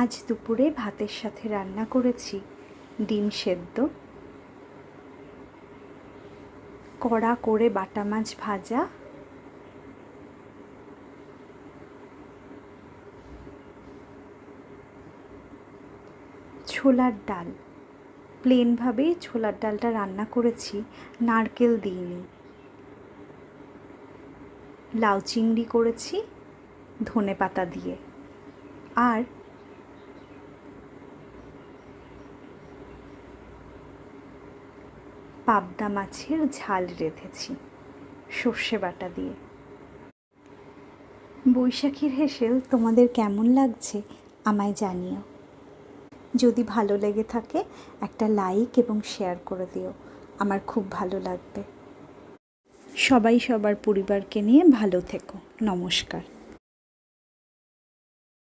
আজ দুপুরে ভাতের সাথে রান্না করেছি ডিম সেদ্ধ, কড়া করে বাটা মাছ ভাজা, ছোলার ডাল। প্লেনভাবেই ছোলার ডালটা রান্না করেছি, নারকেল দিইনি। লাউ চিংড়ি করেছি ধনেপাতা দিয়ে, আর পাবদা মাছের ঝাল রেঁধেছি সর্ষে বাটা দিয়ে। বৈশাখীর হেসেল তোমাদের কেমন লাগছে আমায় জানিও। যদি ভালো লেগে থাকে একটা লাইক এবং শেয়ার করে দিও, আমার খুব ভালো লাগবে। সবাই সবার পরিবারকে নিয়ে ভালো থেকো। নমস্কার।